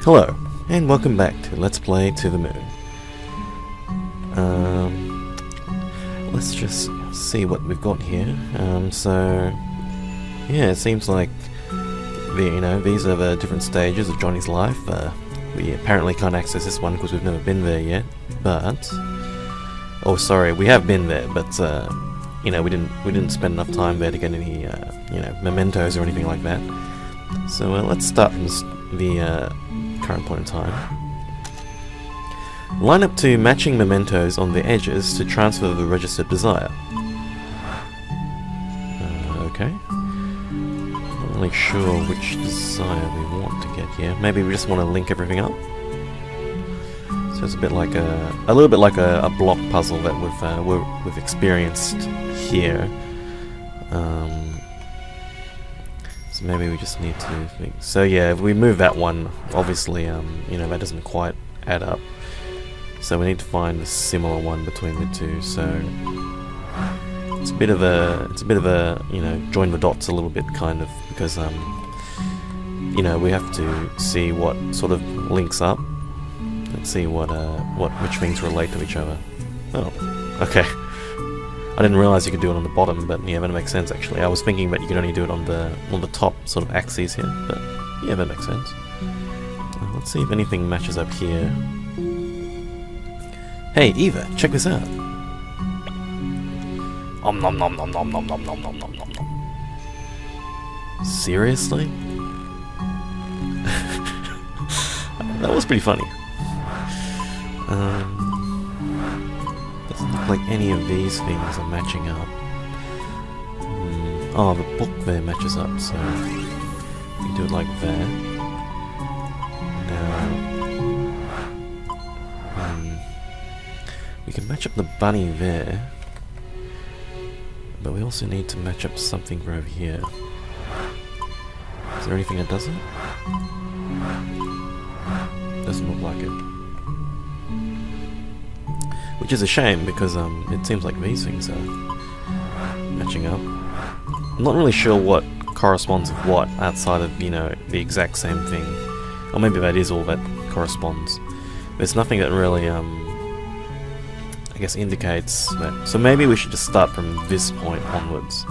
Hello, and welcome back to Let's Play to the Moon. Let's just see what we've got here. Yeah, it seems like these are the different stages of Johnny's life. We apparently can't access this one because we've never been there yet, but... Oh, sorry, we have been there, but, we didn't spend enough time there to get any, mementos or anything like that. So, let's start from the current point in time. Line up to matching mementos on the edges to transfer the registered desire. Okay. Not really sure which desire we want to get here. Maybe we just want to link everything up. So it's a bit like a little bit like a block puzzle that we've experienced here. So maybe we just need to think. So yeah, if we move that one, obviously, that doesn't quite add up. So we need to find a similar one between the two. So it's a bit of a, join the dots a little bit, kind of, because we have to see what sort of links up. Let's see which things relate to each other. Oh, okay. I didn't realize you could do it on the bottom, but yeah, that makes sense actually. I was thinking that you could only do it on the top sort of axes here, but yeah, that makes sense. Let's see if anything matches up here. Hey, Eva, check this out. Om nom nom nom nom nom nom nom nom nom nom nom. Seriously? That was pretty funny. Doesn't look like any of these things are matching up. Oh, the book there matches up, so we can do it like that. Now, we can match up the bunny there, but we also need to match up something for over here. Is there anything that does it? Doesn't look like it. Which is a shame, because it seems like these things are matching up. I'm not really sure what corresponds with what outside of, the exact same thing. Or maybe that is all that corresponds. There's nothing that really, I guess, indicates that. So maybe we should just start from this point onwards,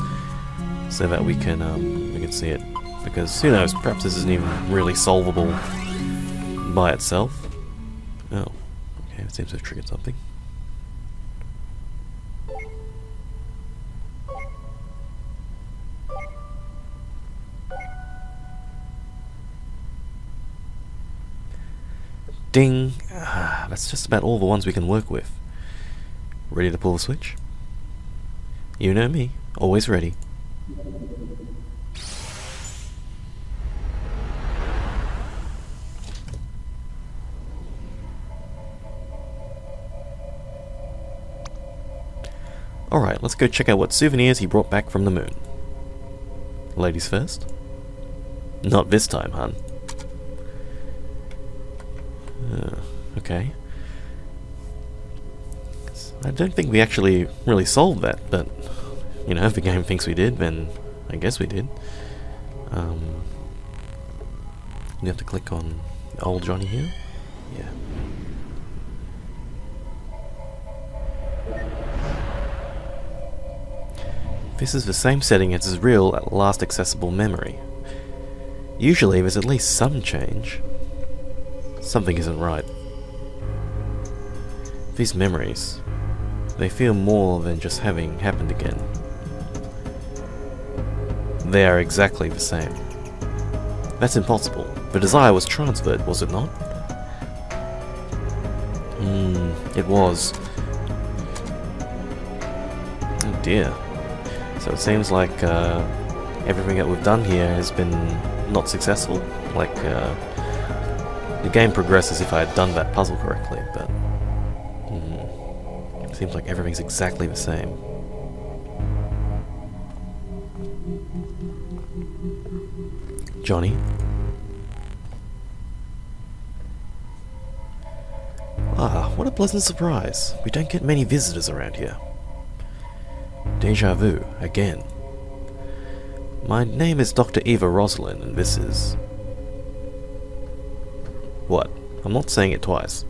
so that we can see it. Because, who knows, perhaps this isn't even really solvable by itself. Oh, okay, it seems to have triggered something. Ding! That's just about all the ones we can work with. Ready to pull the switch? You know me, always ready. Alright, let's go check out what souvenirs he brought back from the moon. Ladies first? Not this time, hun. Okay. I don't think we actually really solved that, but, if the game thinks we did, then I guess we did. You have to click on old Johnny here? Yeah. This is the same setting as his real last accessible memory. Usually there's at least some change. Something isn't right. These memories, they feel more than just having happened again. They are exactly the same. That's impossible. The desire was transferred, was it not? It was. Oh dear. So it seems like everything that we've done here has been not successful. Like, the game progressed as if I had done that puzzle correctly, but it seems like everything's exactly the same. Johnny? Ah, what a pleasant surprise. We don't get many visitors around here. Deja vu, again. My name is Dr. Eva Roslin, and this is... What? I'm not saying it twice.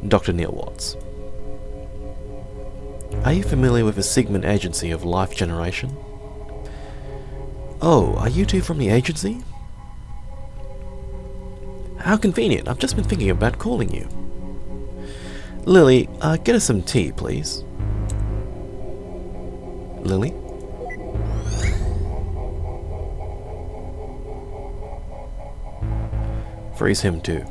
Dr. Neil Watts. Are you familiar with the Sigmund agency of life generation? Oh, are you two from the agency? How convenient. I've just been thinking about calling you. Lily, get us some tea, please. Lily? Freeze him too.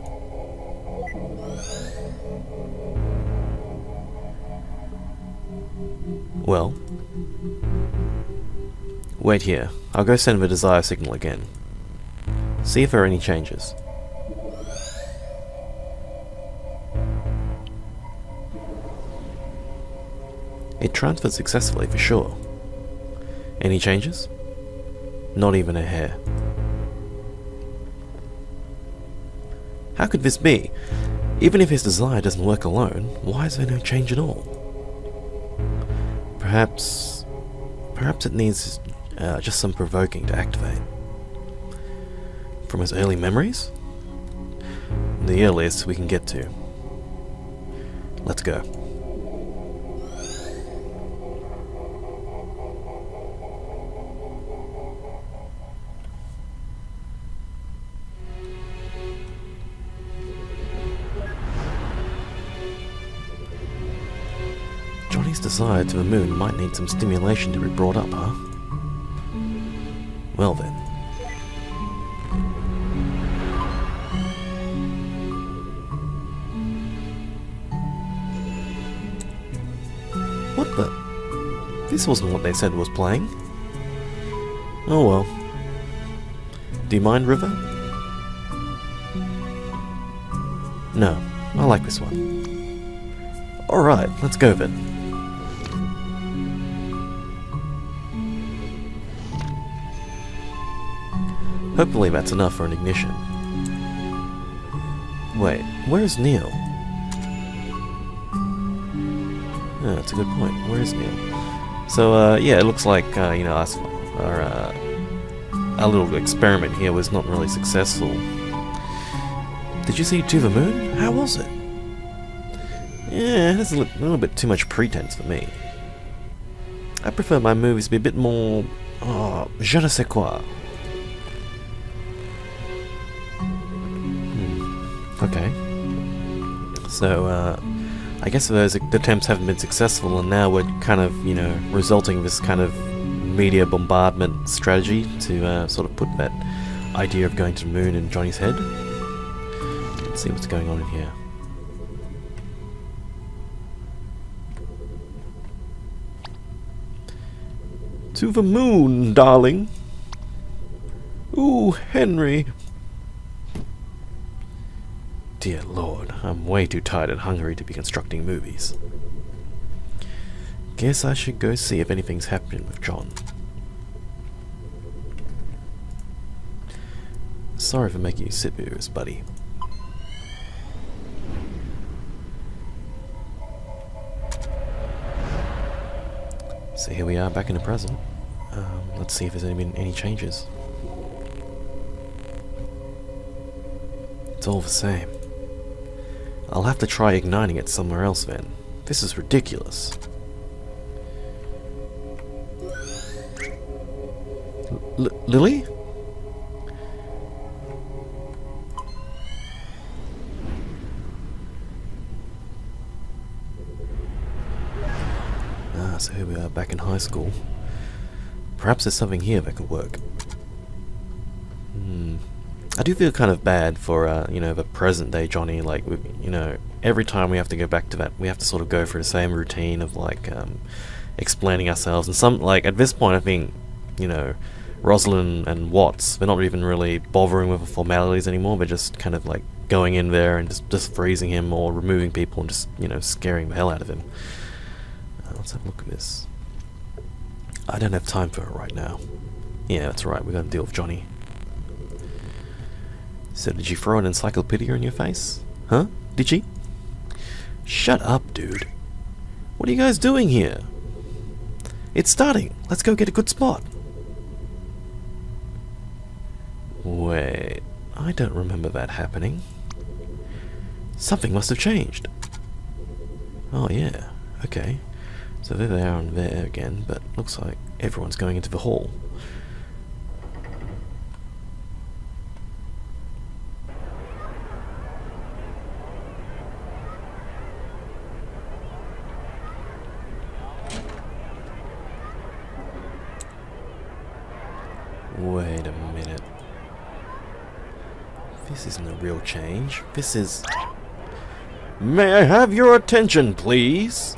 Well? Wait here. I'll go send the desire signal again. See if there are any changes. It transferred successfully for sure. Any changes? Not even a hair. How could this be? Even if his desire doesn't work alone, why is there no change at all? Perhaps it needs just some provoking to activate. From his early memories? The earliest we can get to. Let's go. Johnny's desire to the moon might need some stimulation to be brought up, huh? Well then. What the? This wasn't what they said was playing. Oh well. Do you mind, River? No, I like this one. Alright, let's go then. Hopefully that's enough for an ignition. Wait, where's Neil? Oh, that's a good point. Where is Neil? So, yeah, it looks like, you know, our little experiment here was not really successful. Did you see To the Moon? How was it? Yeah, that's a little bit too much pretense for me. I prefer my movies to be a bit more... je ne sais quoi. Okay. So, I guess those attempts haven't been successful, and now we're kind of, you know, resulting in this kind of media bombardment strategy to sort of put that idea of going to the moon in Johnny's head. Let's see what's going on in here. To the moon, darling! Ooh, Henry! Dear Lord, I'm way too tired and hungry to be constructing movies. Guess I should go see if anything's happening with John. Sorry for making you sit with us, buddy. So here we are back in the present. Let's see if there's been any changes. It's all the same. I'll have to try igniting it somewhere else then. This is ridiculous. Lily? So here we are back in high school. Perhaps there's something here that could work. I do feel kind of bad for, you know, the present day Johnny. Like, you know, every time we have to go back to that, we have to sort of go through the same routine of, like, explaining ourselves. And some, like, at this point, I think, you know, Rosalind and Watts, they're not even really bothering with the formalities anymore. They're just kind of, like, going in there and just freezing him or removing people and just, you know, scaring the hell out of him. Let's have a look at this. I don't have time for it right now. Yeah, that's right, we're going to deal with Johnny. So did you throw an encyclopedia in your face? Huh? Did she? Shut up, dude. What are you guys doing here? It's starting. Let's go get a good spot. Wait. I don't remember that happening. Something must have changed. Oh yeah, okay. So there they are and there again, but looks like everyone's going into the hall. Wait a minute. This isn't a real change. This is... May I have your attention, please?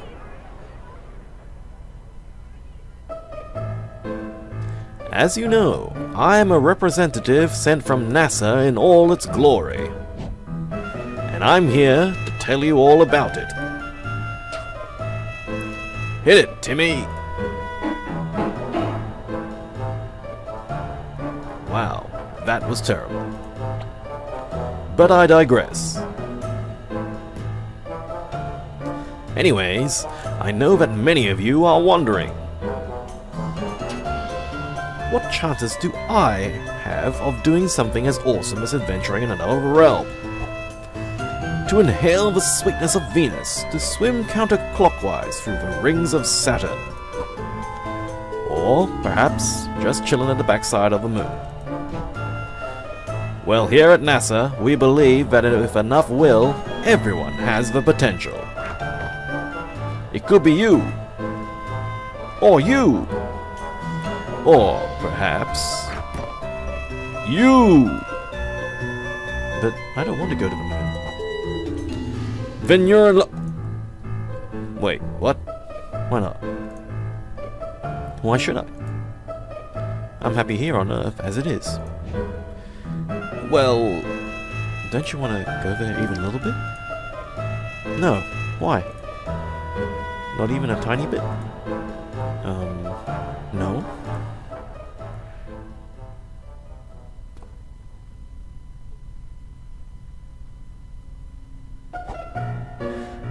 As you know, I am a representative sent from NASA in all its glory. And I'm here to tell you all about it. Hit it, Timmy! Wow, that was terrible. But I digress. Anyways, I know that many of you are wondering, what chances do I have of doing something as awesome as adventuring in another realm? To inhale the sweetness of Venus, to swim counterclockwise through the rings of Saturn, or perhaps just chilling at the backside of the moon. Well, here at NASA, we believe that if enough will, everyone has the potential. It could be you, or you, or perhaps you. But I don't want to go to the moon. Then you're Wait, what? Why not? Why should I? I'm happy here on Earth as it is. Well, don't you want to go there even a little bit? No. Why? Not even a tiny bit? No.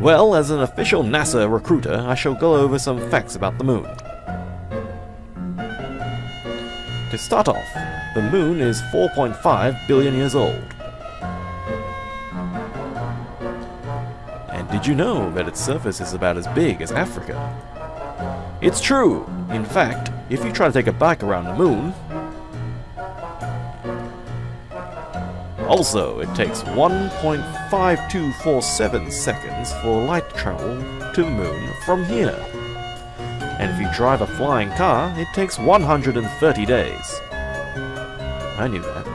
Well, as an official NASA recruiter, I shall go over some facts about the moon. To start off, the moon is 4.5 billion years old. And did you know that its surface is about as big as Africa? It's true! In fact, if you try to take a bike around the moon... Also, it takes 1.5247 seconds for light travel to the moon from here. And if you drive a flying car, it takes 130 days. I knew that.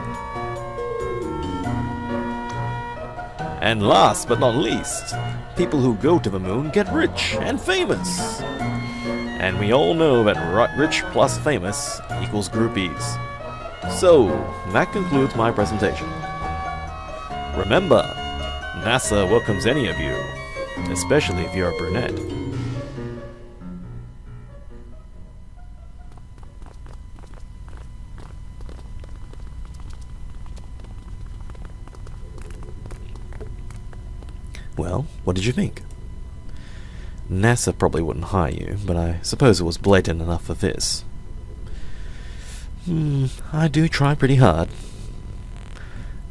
And last but not least, people who go to the moon get rich and famous. And we all know that rich plus famous equals groupies. So, that concludes my presentation. Remember, NASA welcomes any of you, especially if you're a brunette. Well, what did you think? NASA probably wouldn't hire you, but I suppose it was blatant enough for this. I do try pretty hard.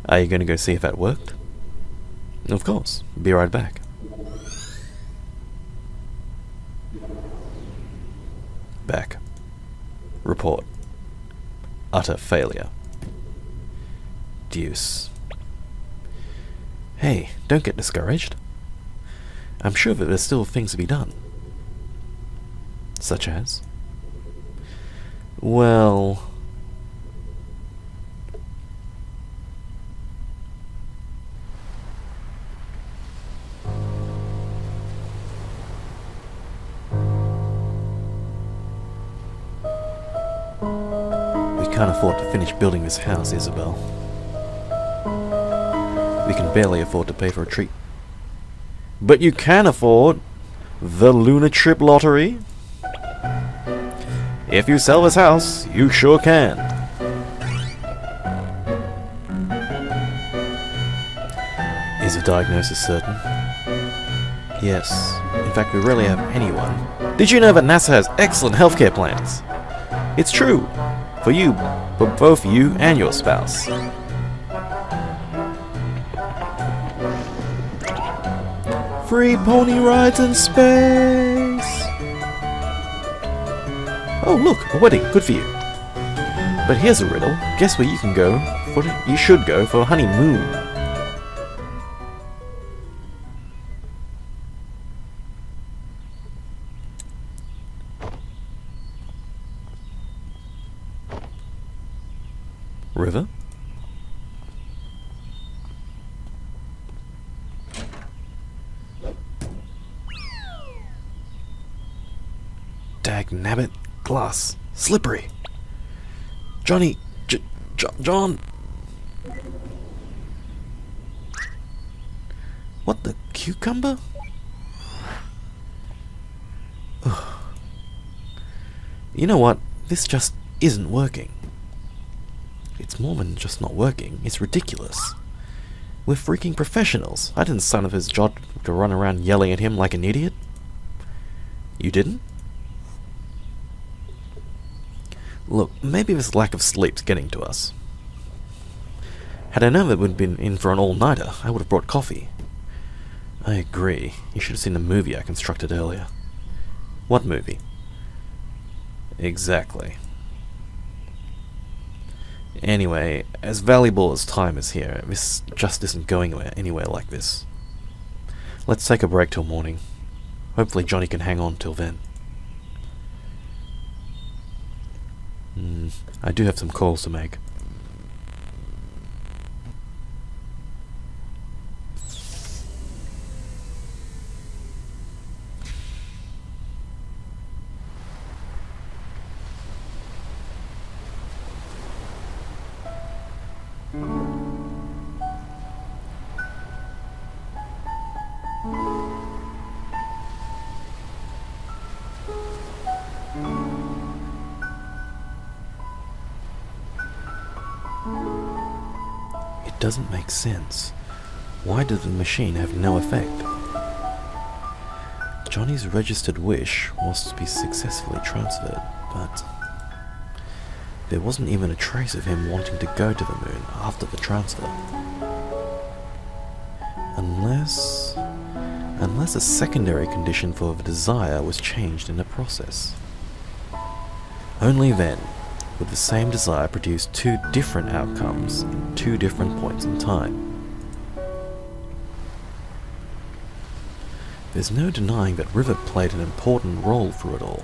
Are you going to go see if that worked? Of course. Be right back. Back. Report. Utter failure. Deuce. Hey, don't get discouraged. I'm sure that there's still things to be done. Such as? Well... we can't afford to finish building this house, Isabel. We can barely afford to pay for a treat. But you can afford the Lunar Trip Lottery. If you sell this house, you sure can. Is your diagnosis certain? Yes. In fact, we rarely have anyone. Did you know that NASA has excellent healthcare plans? It's true. For you, for both you and your spouse. Free pony rides in space! Oh look, a wedding, good for you. But here's a riddle. Guess where you can go for you should go for a honeymoon. River? Dagnabbit, glass, slippery. Johnny, John. What the cucumber? Ugh. You know what? This just isn't working. It's more than just not working. It's ridiculous. We're freaking professionals. I didn't sign up his job to run around yelling at him like an idiot. You didn't? Look, maybe this lack of sleep's getting to us. Had I known that we'd been in for an all-nighter, I would have brought coffee. I agree. You should have seen the movie I constructed earlier. What movie? Exactly. Anyway, as valuable as time is here, this just isn't going anywhere like this. Let's take a break till morning. Hopefully Johnny can hang on till then. I do have some calls to make. It doesn't make sense. Why did the machine have no effect? Johnny's registered wish was to be successfully transferred, but there wasn't even a trace of him wanting to go to the moon after the transfer. Unless a secondary condition for the desire was changed in the process. Only then would the same desire produce two different outcomes in two different points in time. There's no denying that River played an important role through it all.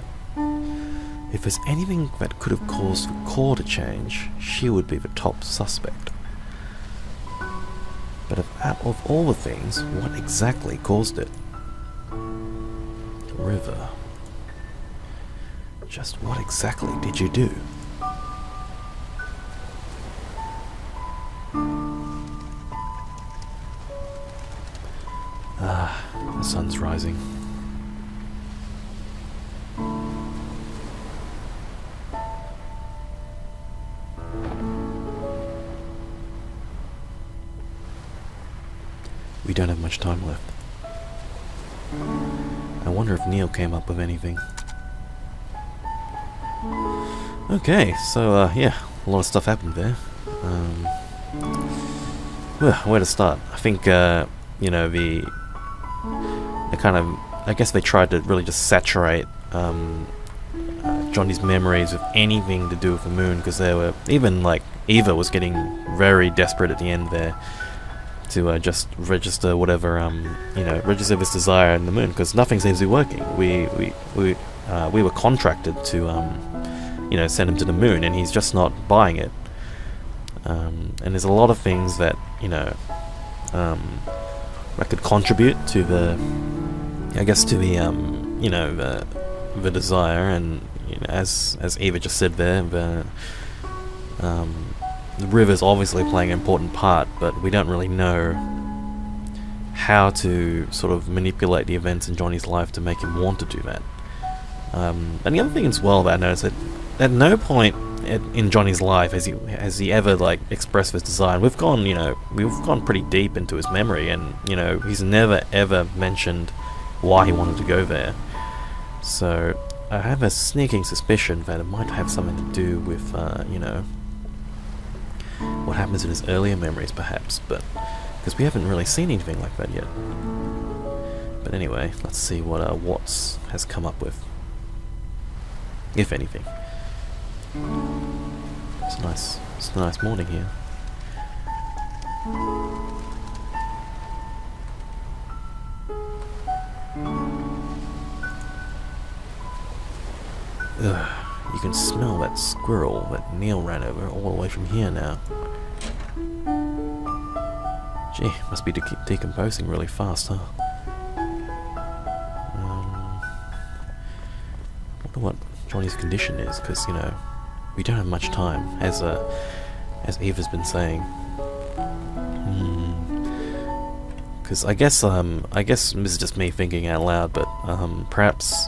If there's anything that could have caused the core to change, she would be the top suspect. But out of all the things, what exactly caused it? River. Just what exactly did you do? The sun's rising. We don't have much time left. I wonder if Neil came up with anything. Okay, so yeah, a lot of stuff happened there. Well, where to start? I think you know, the kind of, I guess they tried to really just saturate Johnny's memories with anything to do with the moon, because they were, even like Eva was getting very desperate at the end there to just register whatever you know, register this desire in the moon, because nothing seems to be working. We were contracted to you know, send him to the moon, and he's just not buying it. And there's a lot of things that, you know, that could contribute to the, I guess, to the you know, the desire. And you know, as Eva just said there, the River's obviously playing an important part, but we don't really know how to sort of manipulate the events in Johnny's life to make him want to do that. And the other thing as well that I noticed, that at no point in Johnny's life has he ever like expressed his desire. We've gone pretty deep into his memory, and you know, he's never ever mentioned why he wanted to go there. So I have a sneaking suspicion that it might have something to do with you know, what happens in his earlier memories, perhaps, but because we haven't really seen anything like that yet. But anyway, let's see what Watts has come up with, if anything. It's a nice morning here. Ugh, you can smell that squirrel that Neil ran over all the way from here now. Gee, must be decomposing really fast, huh? Wonder what Johnny's condition is, because, you know, we don't have much time, as Eva's been saying. Because I guess this is just me thinking out loud, but perhaps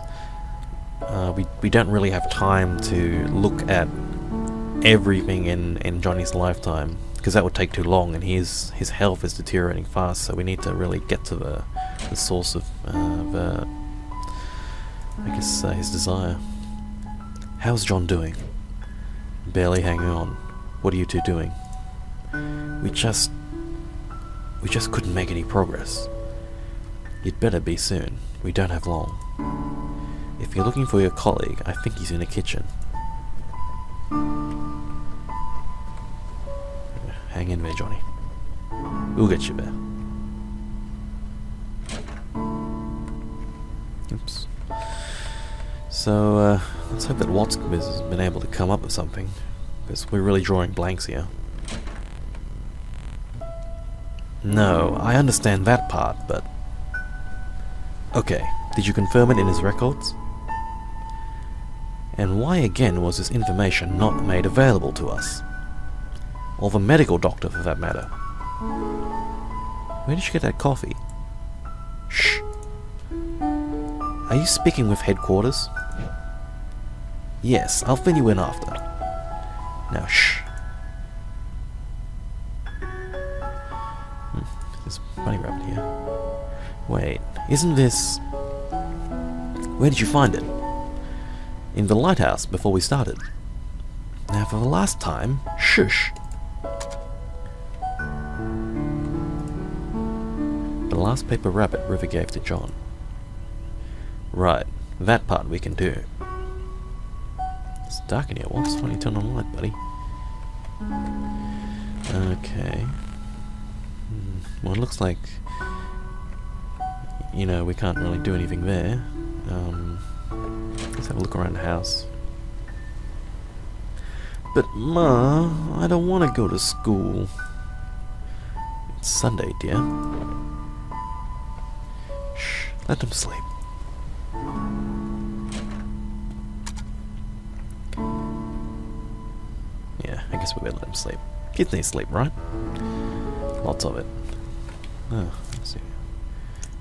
we don't really have time to look at everything in Johnny's lifetime, because that would take too long, and his health is deteriorating fast. So we need to really get to the source of I guess his desire. How's John doing? Barely hanging on. What are you two doing? We just couldn't make any progress. You'd better be soon. We don't have long. If you're looking for your colleague, I think he's in the kitchen. Hang in there, Johnny. We'll get you there. Oops. So, let's hope that Watts has been able to come up with something, because we're really drawing blanks here. No, I understand that part, but... Okay, did you confirm it in his records? And why again was this information not made available to us? Or the medical doctor, for that matter? Where did you get that coffee? Shh. Are you speaking with headquarters? Yes, I'll fill you in after. Now, shh. There's a bunny rabbit here. Wait, isn't this... Where did you find it? In the lighthouse, before we started. Now, for the last time, shush. The last paper rabbit River gave to John. Right, that part we can do. It's dark in here. Why don't you turn on the light, buddy? Okay. Well, it looks like, you know, we can't really do anything there. Let's have a look around the house. But Ma, I don't want to go to school. It's Sunday, dear. Shh, let them sleep. Yeah, I guess we better let them sleep. Kids need sleep, right? Lots of it. Oh, let's see.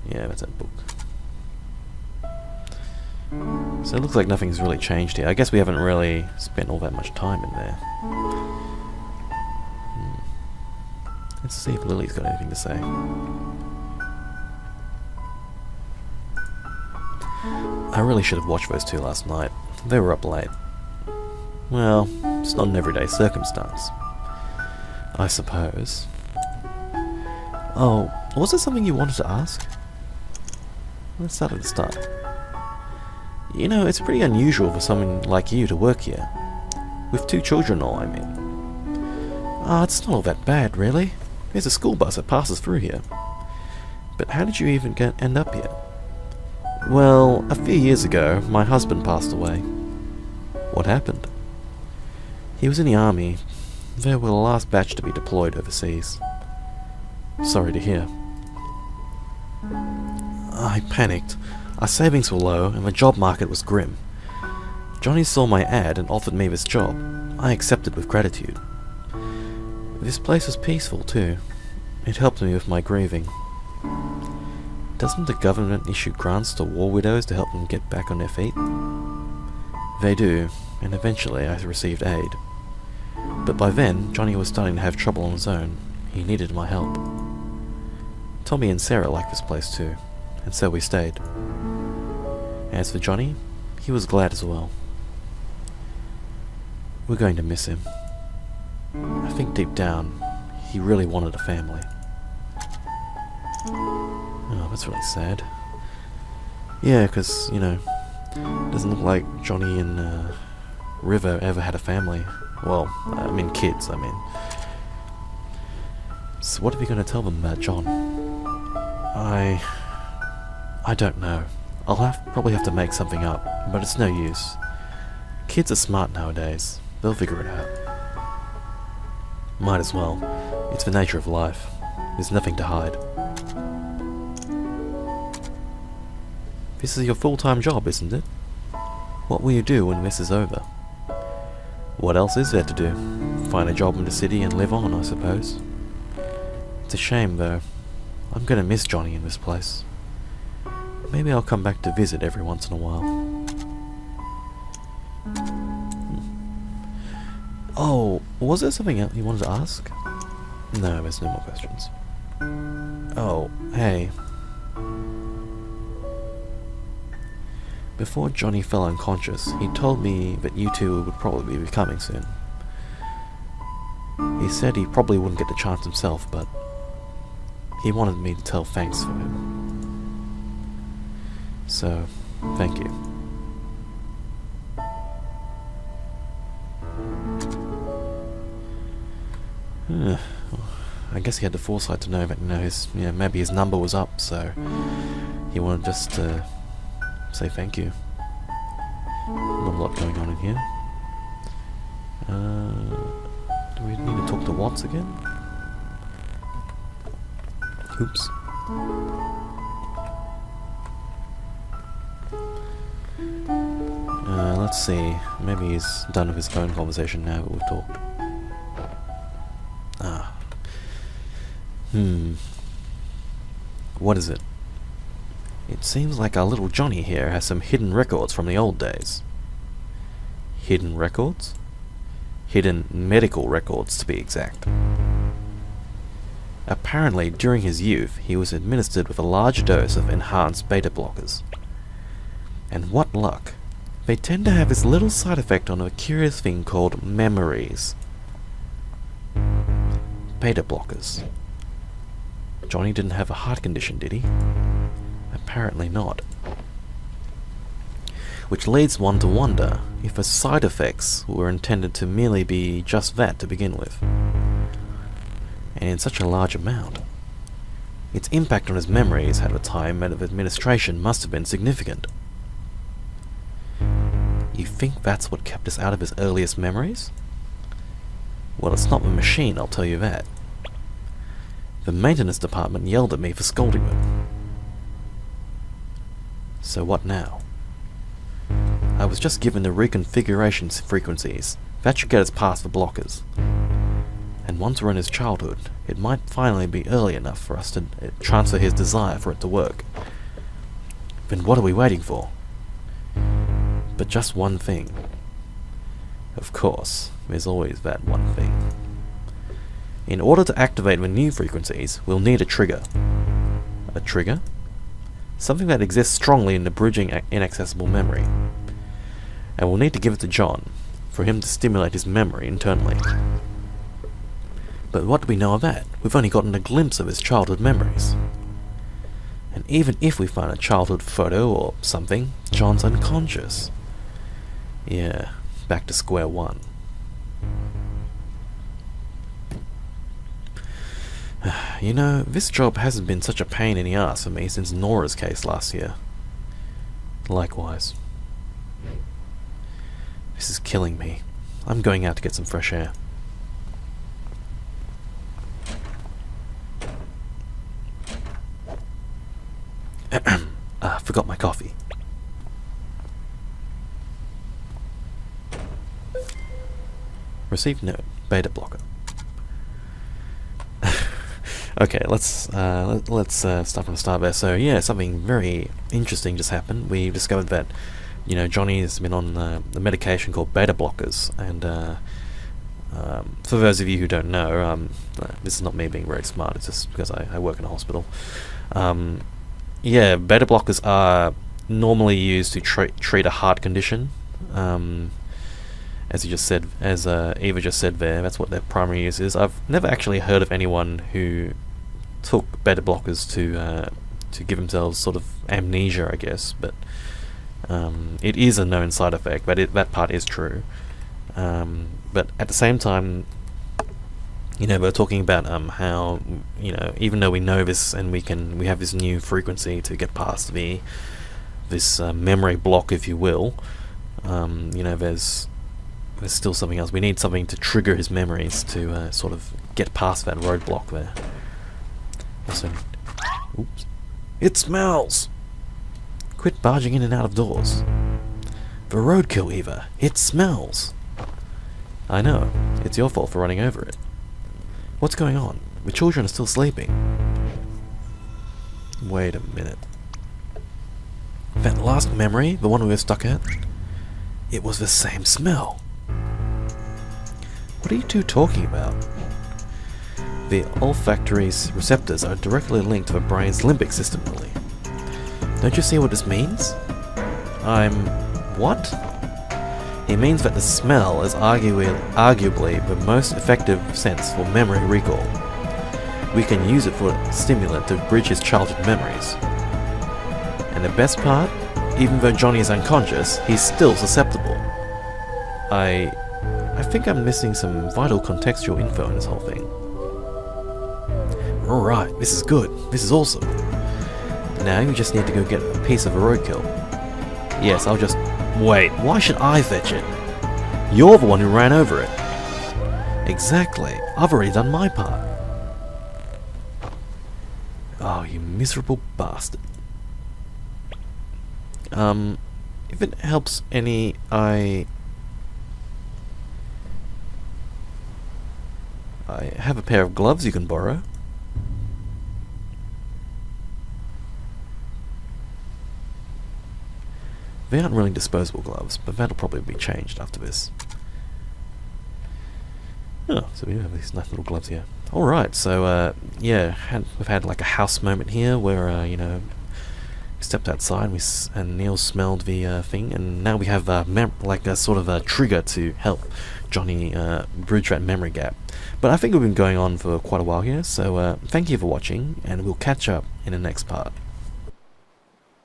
Yeah, that's that book. So it looks like nothing's really changed here. I guess we haven't really spent all that much time in there. Let's see if Lily's got anything to say. I really should have watched those two last night. They were up late. Well, it's not an everyday circumstance, I suppose. Oh, was there something you wanted to ask? Let's start at the start. You know, it's pretty unusual for someone like you to work here. With 2 children all, I mean. Ah, it's not all that bad, really. There's a school bus that passes through here. But how did you even end up here? Well, a few years ago, my husband passed away. What happened? He was in the army. They were the last batch to be deployed overseas. Sorry to hear. I panicked. Our savings were low, and the job market was grim. Johnny saw my ad and offered me this job. I accepted with gratitude. This place was peaceful, too. It helped me with my grieving. Doesn't the government issue grants to war widows to help them get back on their feet? They do, and eventually I received aid. But by then, Johnny was starting to have trouble on his own. He needed my help. Tommy and Sarah liked this place too, and so we stayed. As for Johnny, he was glad as well. We're going to miss him. I think deep down, he really wanted a family. Oh, that's really sad. Yeah, because, you know, it doesn't look like Johnny and River ever had a family. Well, I mean kids, I mean. So what are we going to tell them about John? I don't know. Probably have to make something up, but it's no use. Kids are smart nowadays. They'll figure it out. Might as well. It's the nature of life. There's nothing to hide. This is your full-time job, isn't it? What will you do when this is over? What else is there to do? Find a job in the city and live on, I suppose. It's a shame, though. I'm gonna miss Johnny in this place. Maybe I'll come back to visit every once in a while. Oh, was there something else you wanted to ask? No, there's no more questions. Oh, hey. Before Johnny fell unconscious, he told me that you two would probably be coming soon. He said he probably wouldn't get the chance himself, but he wanted me to tell thanks for him. So, thank you. I guess he had the foresight to know that, maybe his number was up, so he wanted just to say thank you. Not a lot going on in here. Do we need to talk to Watts again? Oops. Let's see. Maybe he's done with his phone conversation now that we've talked. What is it? It seems like our little Johnny here has some hidden records from the old days. Hidden records? Hidden medical records, to be exact. Apparently, during his youth, he was administered with a large dose of enhanced beta blockers. And what luck! They tend to have this little side effect on a curious thing called memories. Beta blockers. Johnny didn't have a heart condition, did he? Apparently not. Which leads one to wonder if the side effects were intended to merely be just that to begin with. And in such a large amount. Its impact on his memories at the time of administration must have been significant. You think that's what kept us out of his earliest memories? Well, it's not the machine, I'll tell you that. The maintenance department yelled at me for scolding them. So what now? I was just given the reconfiguration frequencies. That should get us past the blockers. And once we're in his childhood, it might finally be early enough for us to transfer his desire for it to work. Then what are we waiting for? But just one thing. Of course, there's always that one thing. In order to activate the new frequencies, we'll need a trigger. A trigger? Something that exists strongly in the bridging inaccessible memory. And we'll need to give it to John, for him to stimulate his memory internally. But what do we know of that? We've only gotten a glimpse of his childhood memories. And even if we find a childhood photo or something, John's unconscious. Yeah, back to square one. You know, this job hasn't been such a pain in the ass for me since Nora's case last year. Likewise. This is killing me. I'm going out to get some fresh air. Forgot my coffee. Received note. Beta blocker. Okay, let's start from the start there. So yeah, something very interesting just happened. We discovered that, Johnny has been on the medication called beta blockers, and for those of you who don't know, this is not me being very smart. It's just because I work in a hospital. Yeah, beta blockers are normally used to treat a heart condition. As Eva just said there, that's what their primary use is. I've never actually heard of anyone who took beta blockers to give themselves sort of amnesia, I guess, but it is a known side effect, but that part is true. But at the same time, we're talking about how, even though we know this and we have this new frequency to get past this memory block, if you will, there's still something else. We need something to trigger his memories to sort of get past that roadblock there. Also, oops. It smells! Quit barging in and out of doors. The roadkill, Eva. It smells. I know. It's your fault for running over it. What's going on? The children are still sleeping. Wait a minute. That last memory, the one we were stuck at, it was the same smell. What are you two talking about? The olfactory receptors are directly linked to the brain's limbic system, Lily. Don't you see what this means? What? It means that the smell is arguably the most effective sense for memory recall. We can use it for a stimulant to bridge his childhood memories. And the best part, even though Johnny is unconscious, he's still susceptible. I think I'm missing some vital contextual info in this whole thing. Alright, this is good. This is awesome. Now you just need to go get a piece of a roadkill. Yes, I'll just... Wait, why should I fetch it? You're the one who ran over it. Exactly. I've already done my part. Oh, you miserable bastard. If it helps any, I have a pair of gloves you can borrow. They aren't really disposable gloves, but that'll probably be changed after this. Oh, so we do have these nice little gloves here. Alright, so, yeah, we've had like a house moment here where, we stepped outside and Neil smelled the thing, and now we have like a sort of a trigger to help Johnny bridge that memory gap. But I think we've been going on for quite a while here, so thank you for watching, and we'll catch up in the next part.